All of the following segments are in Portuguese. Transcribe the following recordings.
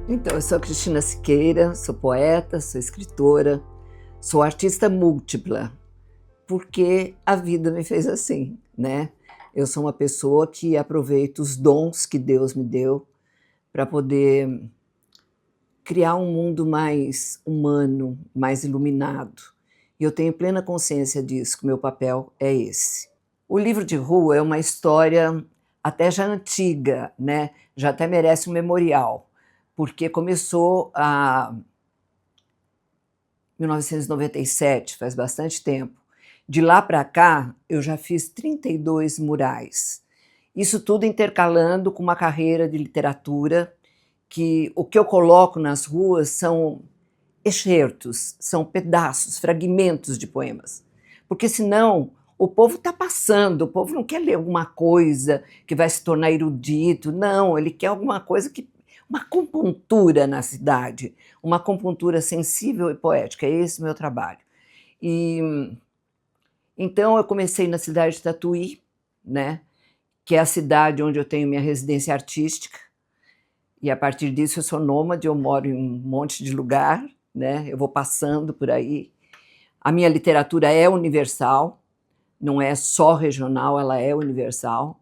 Então, eu sou a Cristina Siqueira, sou poeta, sou escritora, sou artista múltipla, porque a vida me fez assim, né? Eu sou uma pessoa que aproveita os dons que Deus me deu para poder criar um mundo mais humano, mais iluminado. E eu tenho plena consciência disso, que o meu papel é esse. O livro de rua é uma história até já antiga, né? Já até merece um memorial, porque começou em 1997, faz bastante tempo. De lá para cá, eu já fiz 32 murais. Isso tudo intercalando com uma carreira de literatura, que o que eu coloco nas ruas são excertos, são pedaços, fragmentos de poemas. Porque senão o povo está passando, o povo não quer ler alguma coisa que vai se tornar erudito, não, ele quer alguma coisa que. Uma acupuntura na cidade, uma acupuntura sensível e poética, é esse o meu trabalho. E então eu comecei na cidade de Tatuí, né, que é a cidade onde eu tenho minha residência artística, e a partir disso eu sou nômade, eu moro em um monte de lugar, né, eu vou passando por aí. A minha literatura é universal, não é só regional, ela é universal.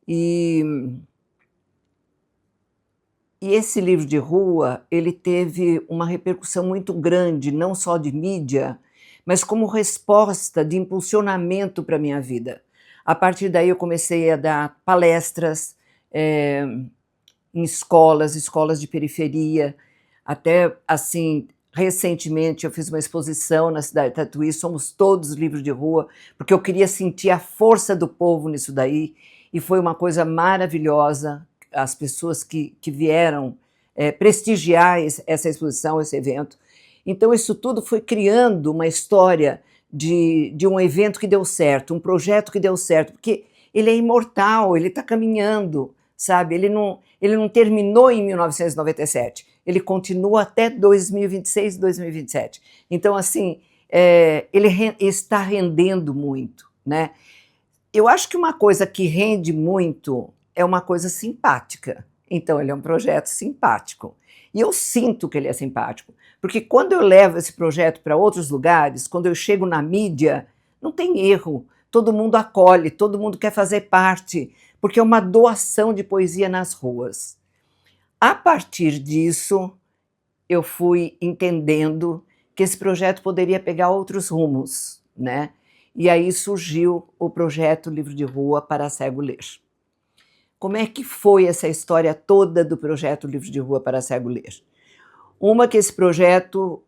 E esse livro de rua, ele teve uma repercussão muito grande, não só de mídia, mas como resposta de impulsionamento para a minha vida. A partir daí eu comecei a dar palestras em escolas de periferia, até assim, recentemente eu fiz uma exposição na cidade de Tatuí, Somos Todos Livros de Rua, porque eu queria sentir a força do povo nisso daí, e foi uma coisa maravilhosa, as pessoas que vieram prestigiar essa exposição, esse evento. Então isso tudo foi criando uma história de um evento que deu certo, um projeto que deu certo, porque ele é imortal, ele está caminhando, sabe? Ele não terminou em 1997, ele continua até 2026, 2027. Então, assim, ele está rendendo muito, né? Eu acho que uma coisa que rende muito é uma coisa simpática. Então, ele é um projeto simpático. E eu sinto que ele é simpático, porque quando eu levo esse projeto para outros lugares, quando eu chego na mídia, não tem erro. Todo mundo acolhe, todo mundo quer fazer parte, porque é uma doação de poesia nas ruas. A partir disso, eu fui entendendo que esse projeto poderia pegar outros rumos, né? E aí surgiu o projeto Livro de Rua para Cego Ler. Como é que foi essa história toda do projeto Livro de Rua para Cego Ler? Uma que esse projeto,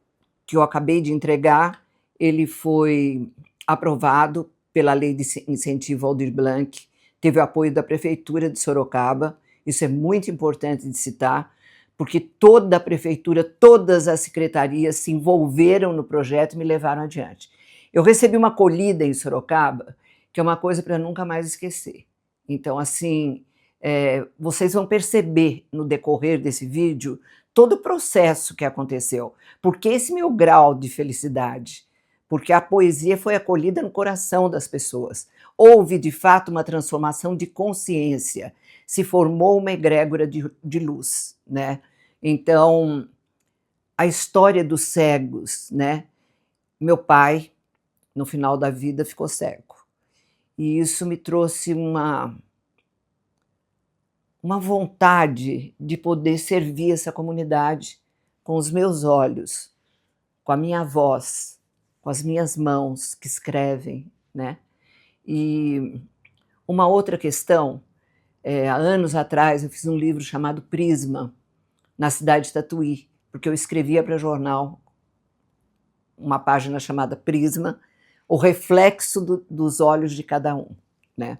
que eu acabei de entregar, ele foi aprovado pela Lei de Incentivo Aldir Blanc, teve o apoio da Prefeitura de Sorocaba, isso é muito importante de citar, porque toda a prefeitura, todas as secretarias se envolveram no projeto e me levaram adiante. Eu recebi uma acolhida em Sorocaba, que é uma coisa para nunca mais esquecer. Então, assim, vocês vão perceber no decorrer desse vídeo todo o processo que aconteceu, porque esse meu grau de felicidade, porque a poesia foi acolhida no coração das pessoas. Houve, de fato, uma transformação de consciência, se formou uma egrégora de luz, né? Então, a história dos cegos, né? Meu pai, no final da vida, ficou cego. E isso me trouxe uma vontade de poder servir essa comunidade com os meus olhos, com a minha voz, com as minhas mãos que escrevem, né? E uma outra questão, há anos atrás eu fiz um livro chamado Prisma, na cidade de Tatuí, porque eu escrevia para jornal uma página chamada Prisma, o reflexo dos olhos de cada um, né?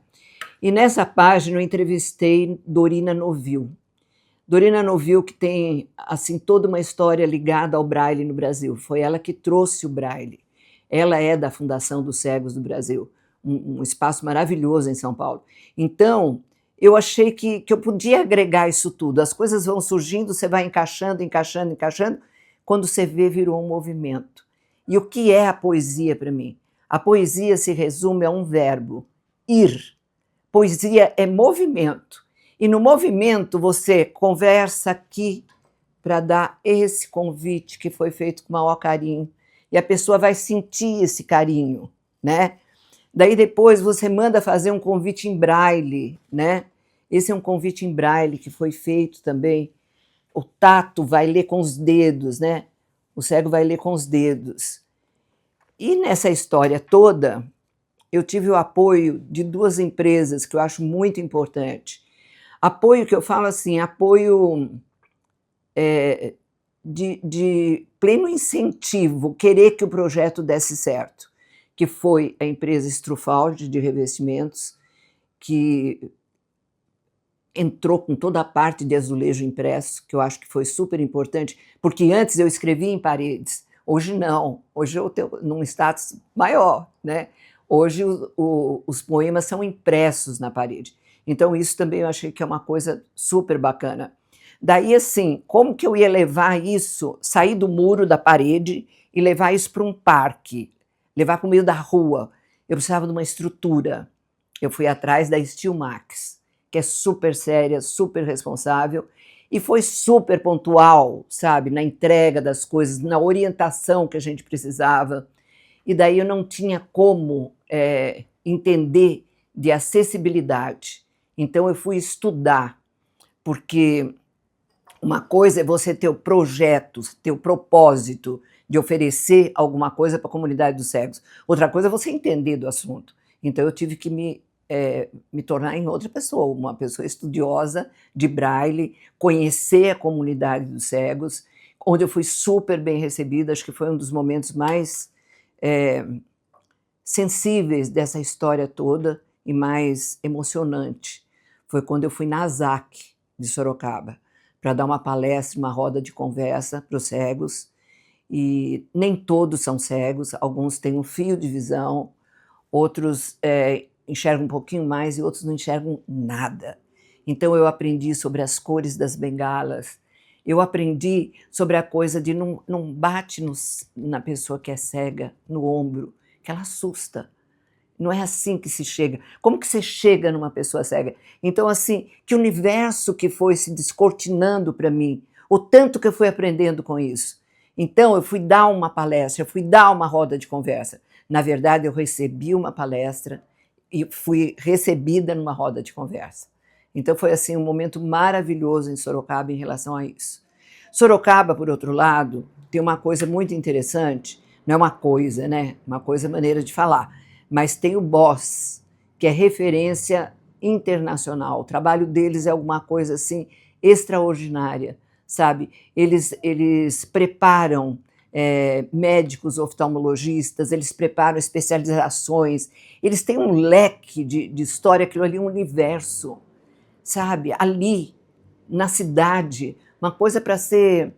E nessa página eu entrevistei Dorina Novil. Dorina Novil, que tem assim toda uma história ligada ao Braille no Brasil. Foi ela que trouxe o Braille. Ela é da Fundação dos Cegos do Brasil, um espaço maravilhoso em São Paulo. Então, eu achei que eu podia agregar isso tudo. As coisas vão surgindo, você vai encaixando, encaixando, encaixando. Quando você vê, virou um movimento. E o que é a poesia para mim? A poesia se resume a um verbo, ir. Poesia é movimento. E no movimento você conversa aqui, para dar esse convite que foi feito com o maior carinho. E a pessoa vai sentir esse carinho, né? Daí depois você manda fazer um convite em braille, né? Esse é um convite em braille que foi feito também. O tato vai ler com os dedos, né? O cego vai ler com os dedos. E nessa história toda, eu tive o apoio de 2 empresas que eu acho muito importante. Apoio que eu falo assim, apoio de pleno incentivo, querer que o projeto desse certo, que foi a empresa Strufaldi de revestimentos, que entrou com toda a parte de azulejo impresso, que eu acho que foi super importante, porque antes eu escrevia em paredes, hoje não, hoje eu tenho num status maior, né? Hoje os poemas são impressos na parede. Então isso também eu achei que é uma coisa super bacana. Daí assim, como que eu ia levar isso, sair do muro da parede e levar isso para um parque, levar para o meio da rua? Eu precisava de uma estrutura. Eu fui atrás da Stilmax, que é super séria, super responsável, e foi super pontual, sabe, na entrega das coisas, na orientação que a gente precisava. E daí eu não tinha como entender de acessibilidade. Então eu fui estudar, porque uma coisa é você ter o projeto, ter o propósito de oferecer alguma coisa para a comunidade dos cegos. Outra coisa é você entender do assunto. Então eu tive que me tornar em outra pessoa, uma pessoa estudiosa de braille, conhecer a comunidade dos cegos, onde eu fui super bem recebida. Acho que foi um dos momentos mais sensíveis dessa história toda e mais emocionante. Foi quando eu fui na ASAC de Sorocaba para dar uma palestra, uma roda de conversa para os cegos, e nem todos são cegos, alguns têm um fio de visão, outros enxergam um pouquinho mais e outros não enxergam nada. Então eu aprendi sobre as cores das bengalas, eu aprendi sobre a coisa de não bate na pessoa que é cega, no ombro, que ela assusta. Não é assim que se chega. Como que você chega numa pessoa cega? Então, assim, que universo que foi se descortinando para mim, o tanto que eu fui aprendendo com isso. Então, eu fui dar uma palestra, eu fui dar uma roda de conversa. Na verdade, eu recebi uma palestra e fui recebida numa roda de conversa. Então, foi assim um momento maravilhoso em Sorocaba em relação a isso. Sorocaba, por outro lado, tem uma coisa muito interessante, não é uma coisa, né? Uma coisa é maneira de falar. Mas tem o BOSS, que é referência internacional. O trabalho deles é alguma coisa assim extraordinária, sabe? Eles preparam médicos oftalmologistas, eles preparam especializações, eles têm um leque de história, aquilo ali é um universo, sabe? Ali, na cidade, uma coisa para ser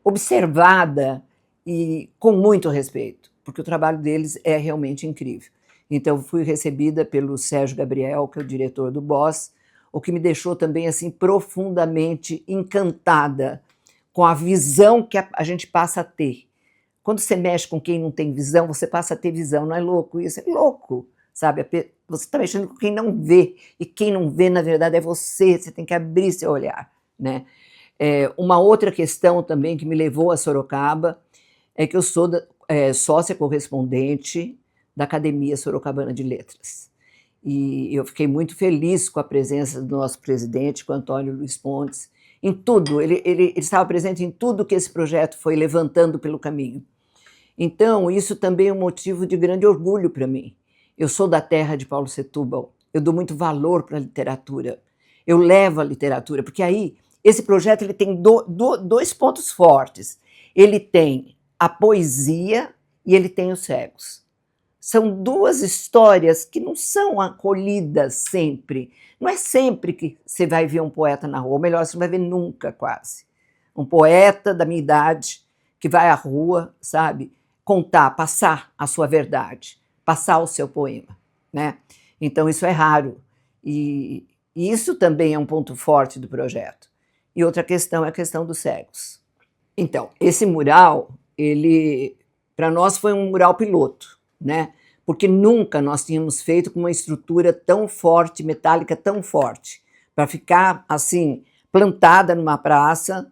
observada e com muito respeito, porque o trabalho deles é realmente incrível. Então, fui recebida pelo Sérgio Gabriel, que é o diretor do BOSS, o que me deixou também assim profundamente encantada com a visão que a gente passa a ter. Quando você mexe com quem não tem visão, você passa a ter visão, não é louco isso? É louco, sabe? Você está mexendo com quem não vê, e quem não vê, na verdade, é você tem que abrir seu olhar, né? Uma outra questão também que me levou a Sorocaba é que eu sou sócia correspondente da Academia Sorocabana de Letras. E eu fiquei muito feliz com a presença do nosso presidente, com o Antônio Luiz Pontes, em tudo. Ele estava presente em tudo que esse projeto foi levantando pelo caminho. Então, isso também é um motivo de grande orgulho para mim. Eu sou da terra de Paulo Setúbal, eu dou muito valor para a literatura, eu levo a literatura, porque aí esse projeto ele tem dois pontos fortes. Ele tem a poesia e ele tem os cegos. São duas histórias que não são acolhidas sempre. Não é sempre que você vai ver um poeta na rua, ou melhor, você não vai ver nunca quase. Um poeta da minha idade que vai à rua, sabe, contar, passar a sua verdade, passar o seu poema, né? Então isso é raro. E isso também é um ponto forte do projeto. E outra questão é a questão dos cegos. Então, esse mural, ele, para nós, foi um mural piloto, né? Porque nunca nós tínhamos feito com uma estrutura tão forte, metálica tão forte, para ficar, assim, plantada numa praça,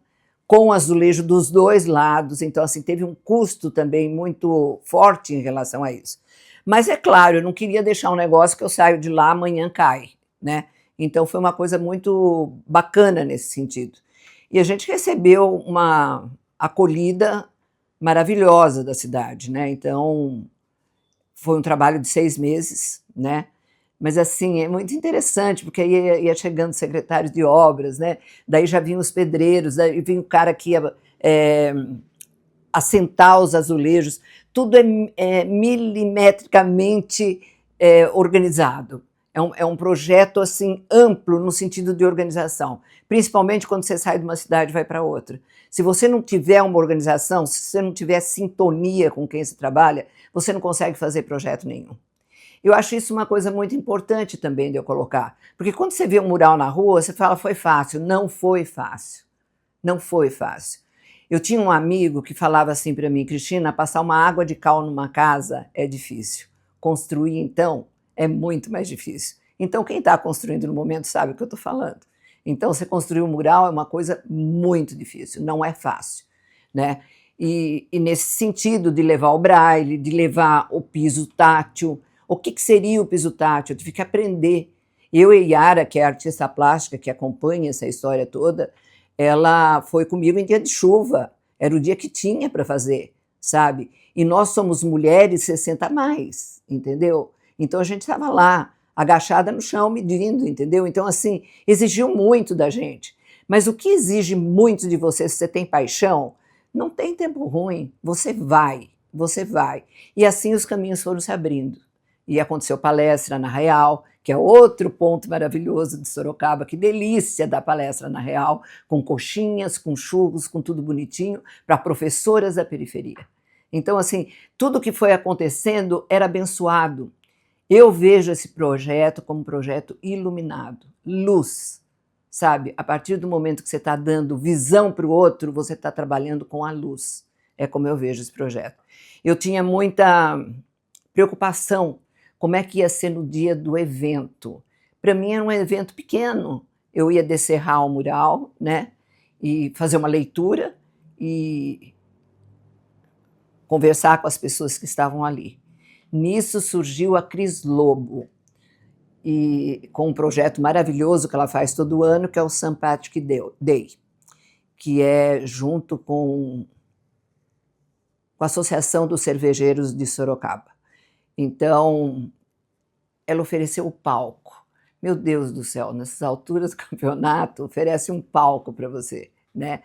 com azulejo dos dois lados, então assim, teve um custo também muito forte em relação a isso. Mas é claro, eu não queria deixar um negócio que eu saio de lá, amanhã cai, né? Então foi uma coisa muito bacana nesse sentido. E a gente recebeu uma acolhida maravilhosa da cidade, né? Então foi um trabalho de 6 meses, né? Mas assim, é muito interessante, porque aí ia chegando secretários de obras, né? Daí já vinham os pedreiros, daí vinha o cara que ia assentar os azulejos, tudo é milimetricamente organizado. É um projeto assim amplo no sentido de organização, principalmente quando você sai de uma cidade e vai para outra. Se você não tiver uma organização, se você não tiver sintonia com quem se trabalha, você não consegue fazer projeto nenhum. Eu acho isso uma coisa muito importante também de eu colocar, porque quando você vê um mural na rua, você fala, foi fácil. Não foi fácil. Não foi fácil. Eu tinha um amigo que falava assim para mim, Cristina, passar uma água de cal numa casa é difícil. Construir, então, é muito mais difícil. Então, quem está construindo no momento sabe o que eu estou falando. Então, você construir um mural é uma coisa muito difícil, não é fácil, né? E nesse sentido de levar o braille, de levar o piso tátil. O que seria o piso tátil? Eu tive que aprender. Eu e Yara, que é a artista plástica que acompanha essa história toda, ela foi comigo em dia de chuva. Era o dia que tinha para fazer, sabe? E nós somos mulheres 60 a mais, entendeu? Então a gente estava lá, agachada no chão, medindo, entendeu? Então, assim, exigiu muito da gente. Mas o que exige muito de você, se você tem paixão, não tem tempo ruim. Você vai, você vai. E assim os caminhos foram se abrindo. E aconteceu palestra na Real, que é outro ponto maravilhoso de Sorocaba. Que delícia da palestra na Real, com coxinhas, com churros, com tudo bonitinho, para professoras da periferia. Então, assim, tudo que foi acontecendo era abençoado. Eu vejo esse projeto como um projeto iluminado, luz, sabe? A partir do momento que você está dando visão para o outro, você está trabalhando com a luz. É como eu vejo esse projeto. Eu tinha muita preocupação como é que ia ser no dia do evento. Para mim era um evento pequeno. Eu ia descerrar o mural, né? E fazer uma leitura e conversar com as pessoas que estavam ali. Nisso surgiu a Cris Lobo, e com um projeto maravilhoso que ela faz todo ano, que é o St. Patrick Day, que é junto com a Associação dos Cervejeiros de Sorocaba. Então, ela ofereceu o palco. Meu Deus do céu, nessas alturas do campeonato, oferece um palco para você, né?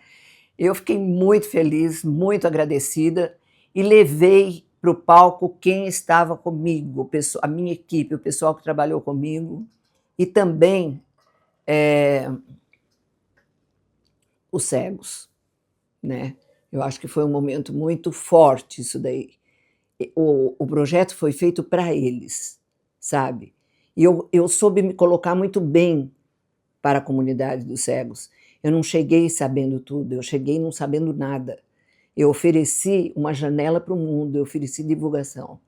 Eu fiquei muito feliz, muito agradecida, e levei para o palco quem estava comigo, a minha equipe, o pessoal que trabalhou comigo, e também os cegos, né? Eu acho que foi um momento muito forte isso daí. O projeto foi feito para eles, sabe? E eu soube me colocar muito bem para a comunidade dos cegos. Eu não cheguei sabendo tudo, eu cheguei não sabendo nada. Eu ofereci uma janela para o mundo, eu ofereci divulgação.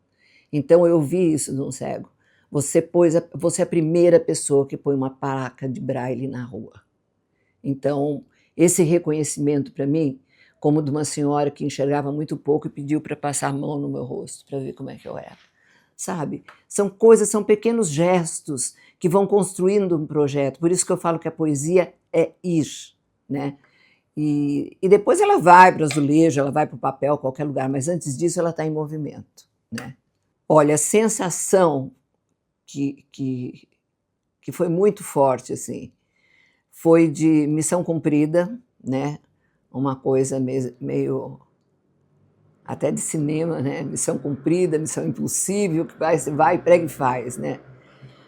Então eu vi isso num cego. Você é a primeira pessoa que põe uma placa de braille na rua. Então, esse reconhecimento para mim, como de uma senhora que enxergava muito pouco e pediu para passar a mão no meu rosto, para ver como é que eu era. Sabe? São coisas, são pequenos gestos que vão construindo um projeto. Por isso que eu falo que a poesia é ir, né? E depois ela vai para o azulejo, ela vai para o papel, qualquer lugar, mas antes disso ela está em movimento, né? Olha, a sensação que foi muito forte, assim, foi de missão cumprida, né? Uma coisa meio até de cinema, né? Missão cumprida, missão impossível, que você vai, prega e faz, né?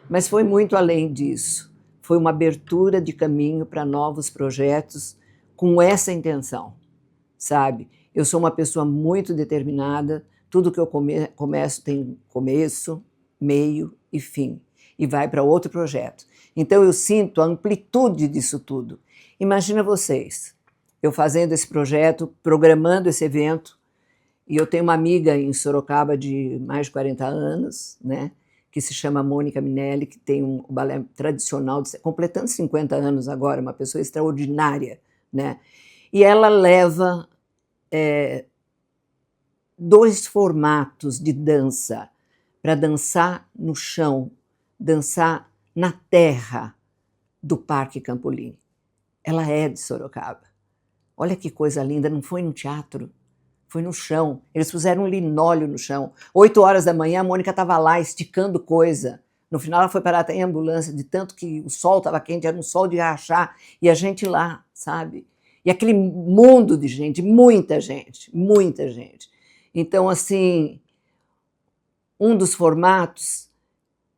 Mas foi muito além disso. Foi uma abertura de caminho para novos projetos com essa intenção, sabe? Eu sou uma pessoa muito determinada, tudo que eu começo tem começo, meio e fim, e vai para outro projeto. Então eu sinto a amplitude disso tudo. Imagina vocês, eu fazendo esse projeto, programando esse evento, e eu tenho uma amiga em Sorocaba de mais de 40 anos, né, que se chama Mônica Minelli, que tem um balé tradicional, completando 50 anos agora, uma pessoa extraordinária, né? E ela leva 2 formatos de dança para dançar no chão, dançar na terra do Parque Campolim. Ela é de Sorocaba. Olha que coisa linda, não foi no teatro, foi no chão. Eles puseram um linóleo no chão. 8 horas da manhã, a Mônica estava lá esticando coisa. No final, ela foi parar até em ambulância, de tanto que o sol estava quente, era um sol de rachar, e a gente lá, sabe? E aquele mundo de gente, muita gente, muita gente. Então, assim, um dos formatos,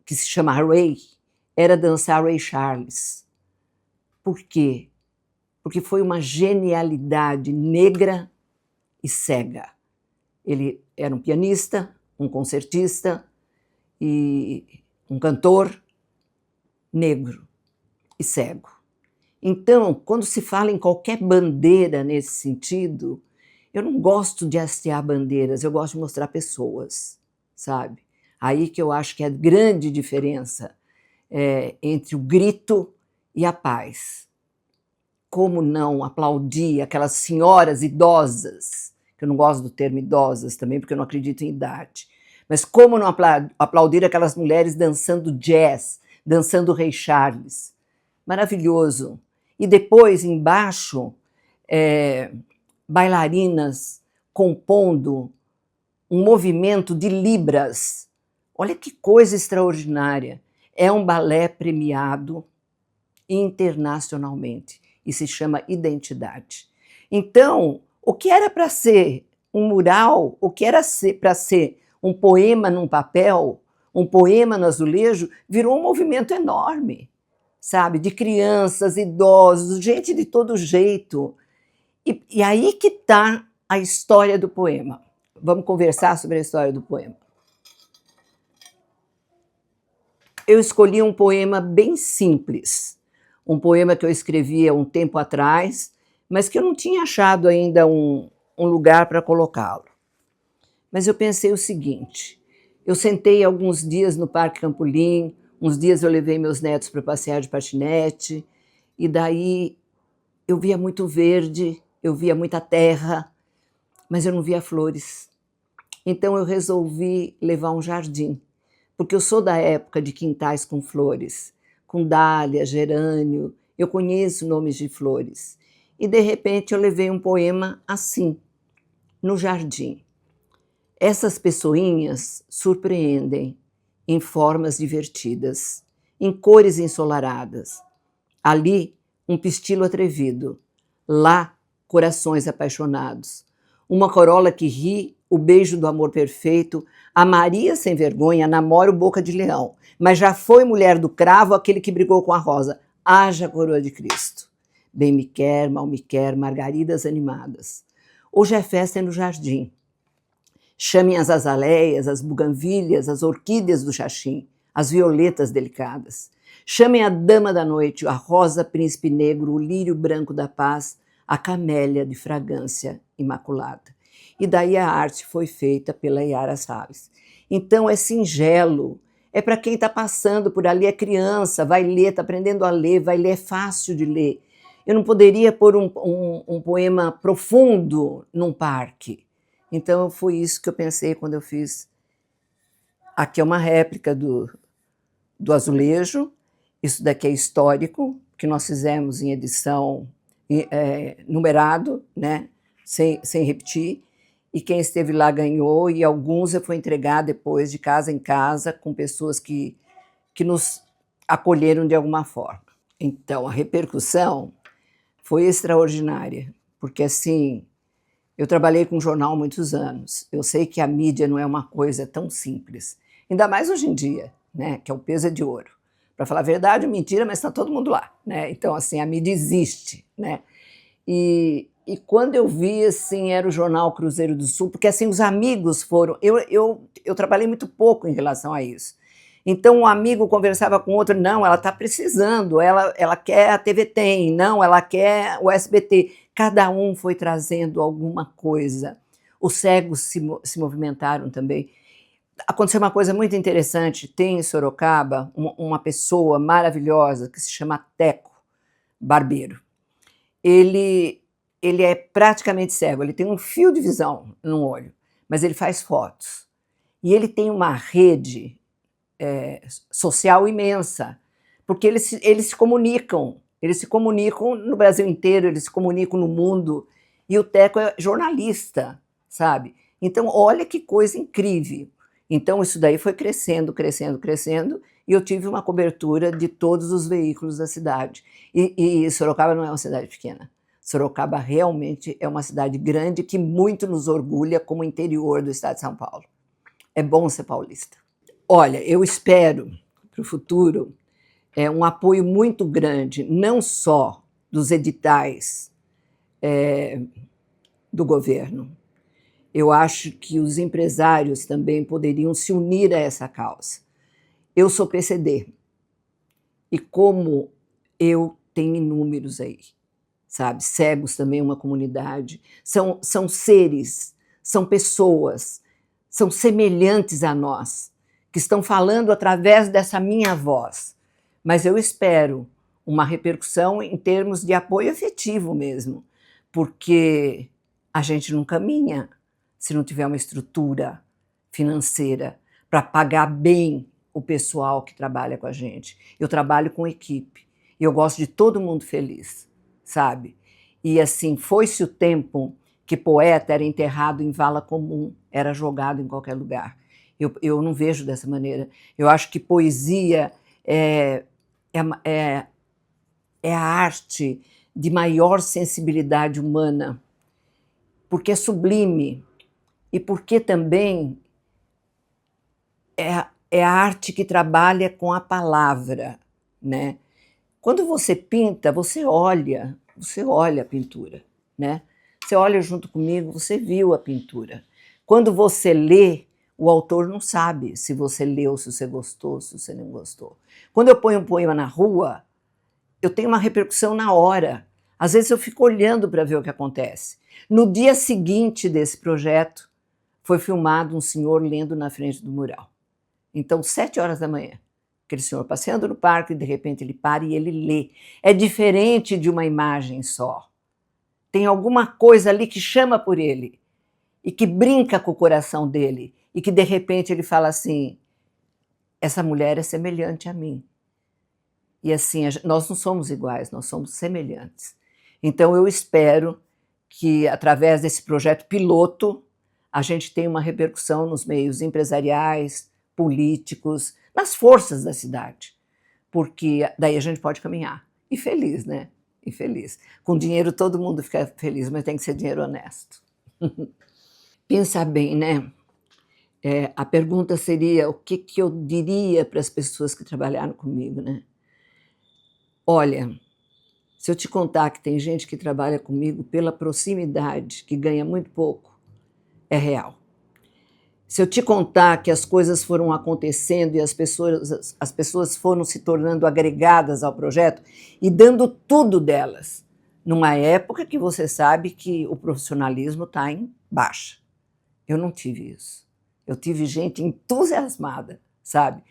que se chama Ray, era dançar Ray Charles. Por quê? Porque foi uma genialidade negra e cega. Ele era um pianista, um concertista e um cantor negro e cego. Então, quando se fala em qualquer bandeira nesse sentido, eu não gosto de hastear bandeiras, eu gosto de mostrar pessoas, sabe? Aí que eu acho que é a grande diferença entre o grito e a paz. Como não aplaudir aquelas senhoras idosas, que eu não gosto do termo idosas também, porque eu não acredito em idade, mas como não aplaudir aquelas mulheres dançando jazz, dançando Ray Charles. Maravilhoso. E depois, embaixo, bailarinas compondo um movimento de libras. Olha que coisa extraordinária. É um balé premiado internacionalmente e se chama Identidade. Então, o que era para ser um mural, o que era para ser um poema num papel, um poema no azulejo, virou um movimento enorme, sabe? De crianças, idosos, gente de todo jeito. E aí que está a história do poema. Vamos conversar sobre a história do poema. Eu escolhi um poema bem simples, um poema que eu escrevi há um tempo atrás, mas que eu não tinha achado ainda um lugar para colocá-lo. Mas eu pensei o seguinte, eu sentei alguns dias no Parque Campolim, uns dias eu levei meus netos para passear de patinete, e daí eu via muito verde, eu via muita terra, mas eu não via flores. Então eu resolvi levar um jardim, porque eu sou da época de quintais com flores, com dália, gerânio, eu conheço nomes de flores. E de repente eu levei um poema assim, no jardim. Essas pessoinhas surpreendem em formas divertidas, em cores ensolaradas. Ali, um pistilo atrevido. Lá, corações apaixonados. Uma corola que ri, o beijo do amor perfeito. A Maria sem vergonha namora o Boca de Leão, mas já foi mulher do cravo aquele que brigou com a rosa. Haja coroa de Cristo. Bem me quer, mal me quer, margaridas animadas. Hoje é festa no jardim. Chamem as azaleias, as buganvílias, as orquídeas do xaxim, as violetas delicadas. Chamem a dama da noite, a rosa príncipe negro, o lírio branco da paz, a camélia de fragrância imaculada. E daí a arte foi feita pela Yara Salles. Então é singelo, é para quem está passando por ali, é criança, vai ler, está aprendendo a ler, vai ler, é fácil de ler. Eu não poderia pôr um poema profundo num parque. Então foi isso que eu pensei quando eu fiz. Aqui é uma réplica do azulejo, isso daqui é histórico, que nós fizemos em edição numerado, né? sem repetir, e quem esteve lá ganhou, e alguns eu fui entregar depois de casa em casa, com pessoas que nos acolheram de alguma forma. Então, a repercussão foi extraordinária, porque assim, eu trabalhei com jornal há muitos anos, eu sei que a mídia não é uma coisa tão simples, ainda mais hoje em dia, né? Que é o peso é de ouro. Para falar a verdade, mentira, mas está todo mundo lá, né? Então, assim, a mídia existe, né? E quando eu vi, assim, era o jornal Cruzeiro do Sul, porque assim, os amigos foram... Eu trabalhei muito pouco em relação a isso. Então, um amigo conversava com outro, não, ela está precisando, ela quer a TV Tem, não, ela quer o SBT. Cada um foi trazendo alguma coisa. Os cegos se movimentaram também. Aconteceu uma coisa muito interessante. Tem em Sorocaba uma pessoa maravilhosa que se chama Teco Barbeiro. Ele é praticamente cego, ele tem um fio de visão no olho, mas ele faz fotos. E ele tem uma rede social imensa, porque eles se comunicam no Brasil inteiro, eles se comunicam no mundo, e o Teco é jornalista, sabe? Então, olha que coisa incrível. Então, isso daí foi crescendo, crescendo, crescendo, e eu tive uma cobertura de todos os veículos da cidade. E Sorocaba não é uma cidade pequena. Sorocaba realmente é uma cidade grande que muito nos orgulha como interior do estado de São Paulo. É bom ser paulista. Olha, eu espero para o futuro um apoio muito grande, não só dos editais do governo. Eu acho que os empresários também poderiam se unir a essa causa. Eu sou PCD, e como eu tenho inúmeros aí, sabe? Cegos também é uma comunidade, são seres, são pessoas, são semelhantes a nós, que estão falando através dessa minha voz. Mas eu espero uma repercussão em termos de apoio efetivo mesmo, porque a gente não caminha se não tiver uma estrutura financeira para pagar bem o pessoal que trabalha com a gente. Eu trabalho com equipe e eu gosto de todo mundo feliz, sabe? E assim, foi-se o tempo que poeta era enterrado em vala comum, era jogado em qualquer lugar. Eu não vejo dessa maneira. Eu acho que poesia é a arte de maior sensibilidade humana, porque é sublime e porque também é a arte que trabalha com a palavra, né? Quando você pinta, você olha a pintura, né? Você olha junto comigo, você viu a pintura. Quando você lê, o autor não sabe se você leu, se você gostou, se você não gostou. Quando eu ponho um poema na rua, eu tenho uma repercussão na hora. Às vezes eu fico olhando para ver o que acontece. No dia seguinte desse projeto, foi filmado um senhor lendo na frente do mural. Então, 7 horas da manhã, aquele senhor passeando no parque, de repente ele para e ele lê. É diferente de uma imagem só. Tem alguma coisa ali que chama por ele e que brinca com o coração dele e que, de repente, ele fala assim, essa mulher é semelhante a mim. E assim, nós não somos iguais, nós somos semelhantes. Então, eu espero que, através desse projeto piloto, a gente tenha uma repercussão nos meios empresariais, políticos, nas forças da cidade, porque daí a gente pode caminhar. E feliz, né? E feliz. Com dinheiro todo mundo fica feliz, mas tem que ser dinheiro honesto. Pensa bem, né? A pergunta seria o que eu diria para as pessoas que trabalharam comigo, né? Olha, se eu te contar que tem gente que trabalha comigo pela proximidade, que ganha muito pouco, é real. Se eu te contar que as coisas foram acontecendo e as pessoas foram se tornando agregadas ao projeto e dando tudo delas, numa época que você sabe que o profissionalismo está em baixa. Eu não tive isso. Eu tive gente entusiasmada, sabe?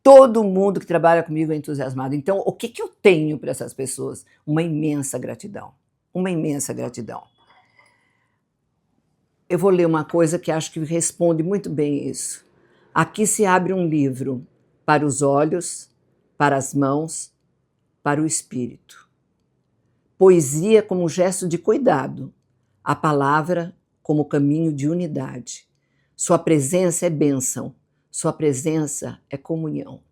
Todo mundo que trabalha comigo é entusiasmado. Então, o que eu tenho para essas pessoas? Uma imensa gratidão. Uma imensa gratidão. Eu vou ler uma coisa que acho que responde muito bem isso. Aqui se abre um livro para os olhos, para as mãos, para o espírito. Poesia como gesto de cuidado, a palavra como caminho de unidade. Sua presença é bênção, sua presença é comunhão.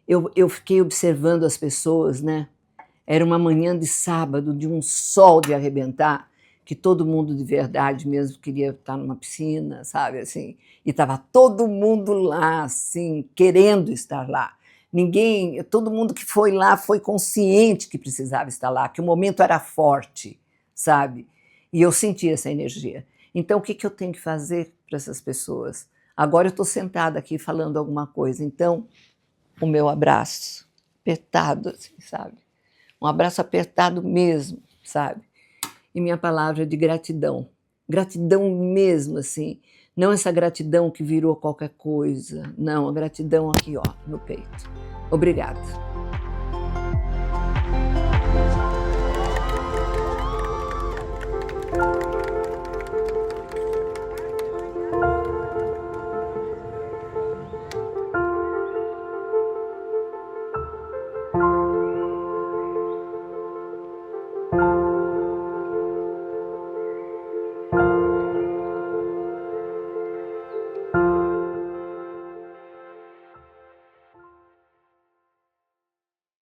Eu fiquei observando as pessoas, né? Era uma manhã de sábado, de um sol de arrebentar, que todo mundo de verdade mesmo queria estar numa piscina, sabe, assim, e estava todo mundo lá, assim, querendo estar lá. Todo mundo que foi lá foi consciente que precisava estar lá, que o momento era forte, sabe, e eu senti essa energia. Então, o que eu tenho que fazer para essas pessoas? Agora eu estou sentada aqui falando alguma coisa, então, o meu abraço, apertado, assim, sabe, um abraço apertado mesmo, sabe, e minha palavra de gratidão. Gratidão mesmo, assim, Não essa gratidão que virou qualquer coisa, não, a gratidão aqui ó, no peito. Obrigada.